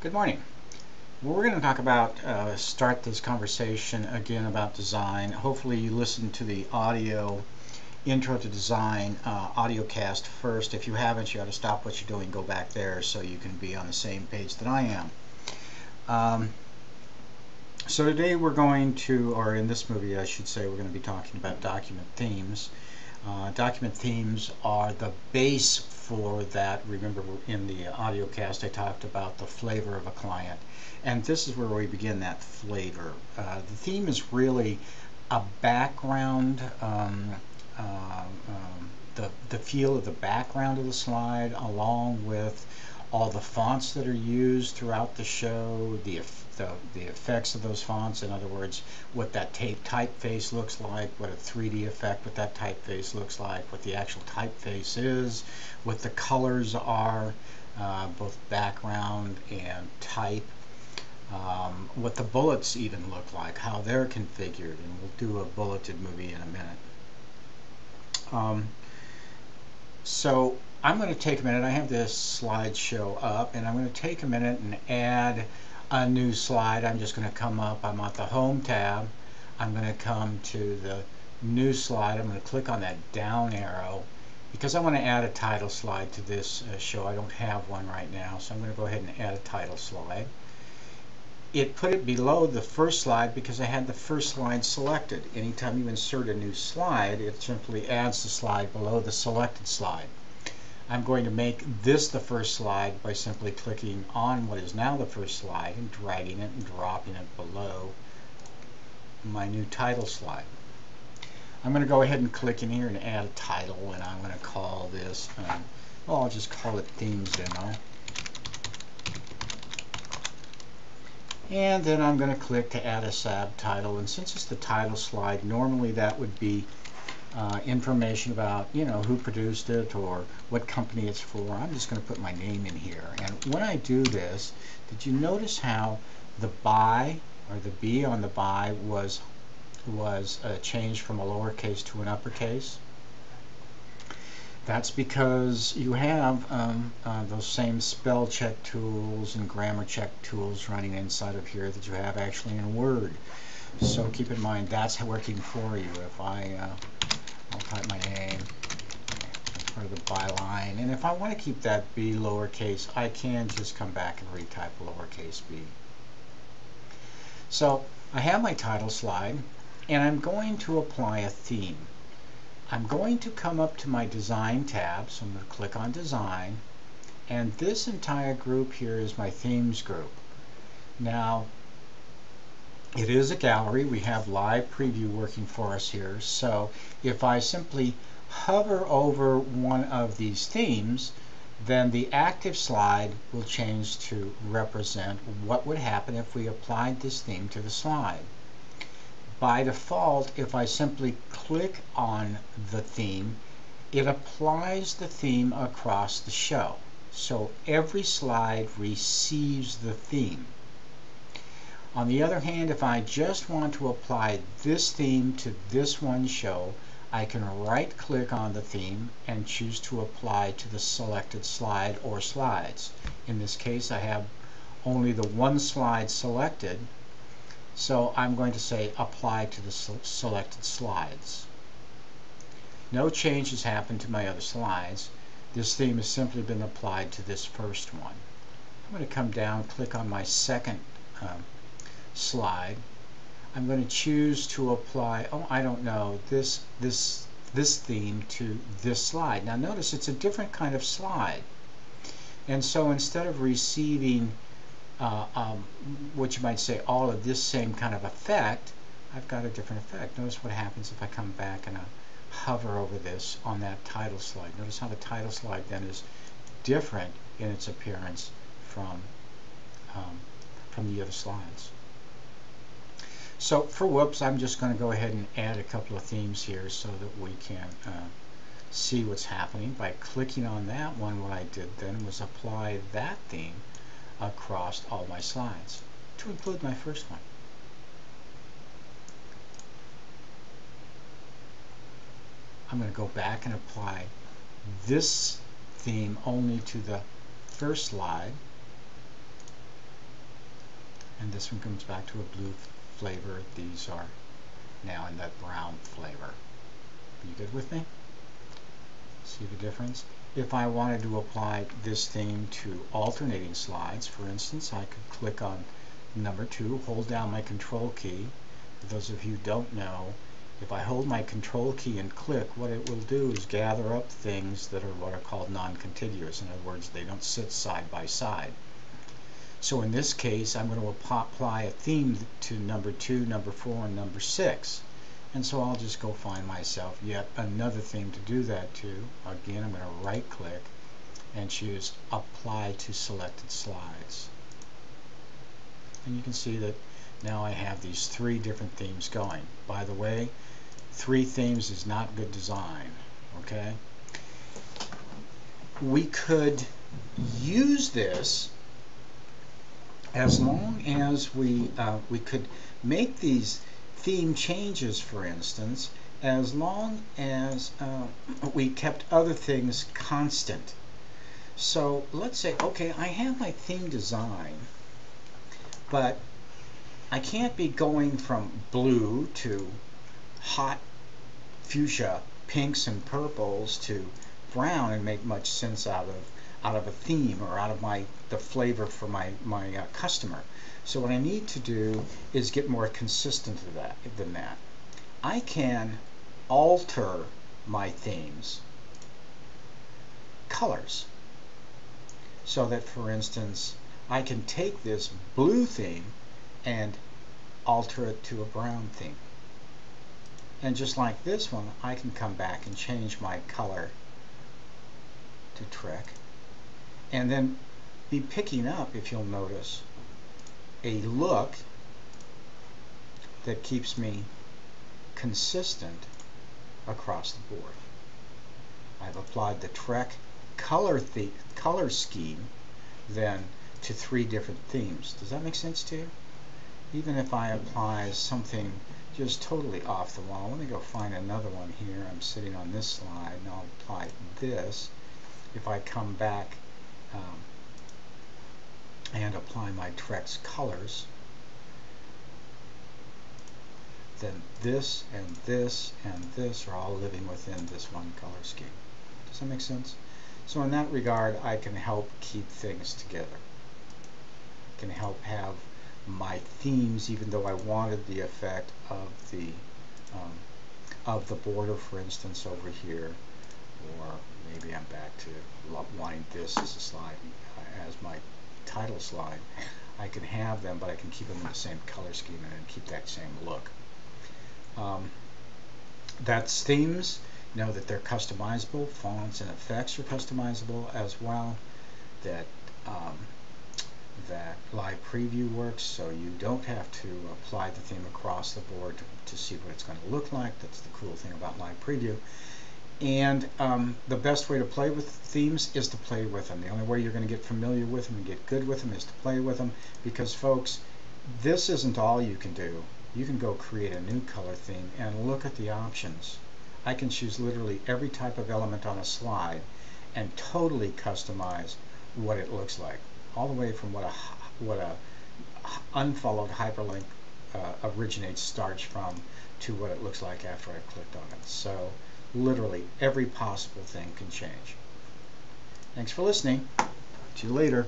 Good morning. We're going to talk about, start this conversation again about design. Hopefully you listened to the audio intro to design audio cast first. If you haven't, you ought to stop what you're doing, go back there so you can be on the same page that I am. So today we're going to, or in this movie I should say, we're going to be talking about document themes. Document themes are the base for that. Remember, in the audio cast I talked about the flavor of a client, and this is where we begin that flavor. The theme is really a background, the feel of the background of the slide, along with all the fonts that are used throughout the show, the effects of those fonts. In other words, what that typeface looks like, what a 3D effect with that typeface looks like, what the actual typeface is, what the colors are, both background and type, what the bullets even look like, how they're configured, and we'll do a bulleted movie in a minute. So I'm going to take a minute. I have this slideshow up, and I'm going to take a minute and add a new slide. I'm just going to come up. I'm at the Home tab. I'm going to come to the New Slide. I'm going to click on that down arrow because I want to add a title slide to this show. I don't have one right now, so I'm going to go ahead and add a title slide. It put it below the first slide because I had the first slide selected. Anytime you insert a new slide, it simply adds the slide below the selected slide. I'm going to make this the first slide by simply clicking on what is now the first slide and dragging it and dropping it below my new title slide. I'm going to go ahead and click in here and add a title, and I'm going to call this, well, I'll just call it Themes Demo. And then I'm going to click to add a subtitle, and since it's the title slide, normally that would be information about, who produced it or what company it's for. I'm just going to put my name in here. And when I do this, did you notice how the by, or the B on the by, was changed from a lowercase to an uppercase? That's because you have those same spell check tools and grammar check tools running inside of here that you have actually in Word. So keep in mind that's working for you. If I'll type my name as part of the byline, and if I want to keep that B lowercase, I can just come back and retype lowercase b. So I have my title slide, and I'm going to apply a theme. I'm going to come up to my Design tab, so I'm going to click on Design, and this entire group here is my Themes group. Now, it is a gallery. We have live preview working for us here, so if I simply hover over one of these themes, then the active slide will change to represent what would happen if we applied this theme to the slide. By default, if I simply click on the theme, it applies the theme across the show. So every slide receives the theme. On the other hand, if I just want to apply this theme to this one show, I can right-click on the theme and choose to apply to the selected slide or slides. In this case, I have only the one slide selected, so I'm going to say apply to the selected slides. No change has happened to my other slides. This theme has simply been applied to this first one. I'm going to come down, click on my second slide. I'm going to choose to apply, I don't know, this theme to this slide. Now notice it's a different kind of slide. And so instead of receiving what you might say all of this same kind of effect, I've got a different effect. Notice what happens if I come back and I hover over this on that title slide. Notice how the title slide then is different in its appearance from the other slides. So for whoops, I'm just going to go ahead and add a couple of themes here so that we can see what's happening. By clicking on that one, what I did then was apply that theme across all my slides to include my first one. I'm going to go back and apply this theme only to the first slide. this one comes back to a blue flavor. These are now in that brown flavor. You good with me? See the difference? If I wanted to apply this theme to alternating slides, for instance, I could click on number 2, hold down my control key. For those of you who don't know, if I hold my control key and click, what it will do is gather up things that are what are called non-contiguous. In other words, they don't sit side by side. So in this case, I'm going to apply a theme to number 2, number 4, and number 6. And so I'll just go find myself yet another theme to do that to. Again, I'm going to right click and choose Apply to Selected Slides. And you can see that now I have these 3 different themes going. By the way, 3 themes is not good design. Okay? We could use this as long as we could make these theme changes, for instance, as long as we kept other things constant. So let's say, okay, I have my theme design, but I can't be going from blue to hot fuchsia pinks and purples to brown and make much sense out of a theme or out of the flavor for my customer. So what I need to do is get more consistent than that. I can alter my themes colors so that, for instance, I can take this blue theme and alter it to a brown theme. And just like this one, I can come back and change my color to Trek, and then be picking up, if you'll notice, a look that keeps me consistent across the board. I've applied the Trek color scheme then to 3 different themes. Does that make sense to you? Even if I apply something just totally off the wall, let me go find another one here. I'm sitting on this slide and I'll apply this. If I come back and apply my Trek's colors, then this and this and this are all living within this one color scheme. Does that make sense? So in that regard, I can help keep things together. I can help have my themes, even though I wanted the effect of the border, for instance, over here, or maybe I'm back to wanting this as a slide, as my title slide. I can have them, but I can keep them in the same color scheme and keep that same look. That's themes. Know that they're customizable. Fonts and effects are customizable as well. That Live Preview works, so you don't have to apply the theme across the board to see what it's going to look like. That's the cool thing about Live Preview. And the best way to play with themes is to play with them. The only way you're going to get familiar with them and get good with them is to play with them, because folks, this isn't all you can do. You can go create a new color theme and look at the options. I can choose literally every type of element on a slide and totally customize what it looks like, all the way from what a unfollowed hyperlink starts from to what it looks like after I clicked on it. So literally every possible thing can change. Thanks for listening. See you later.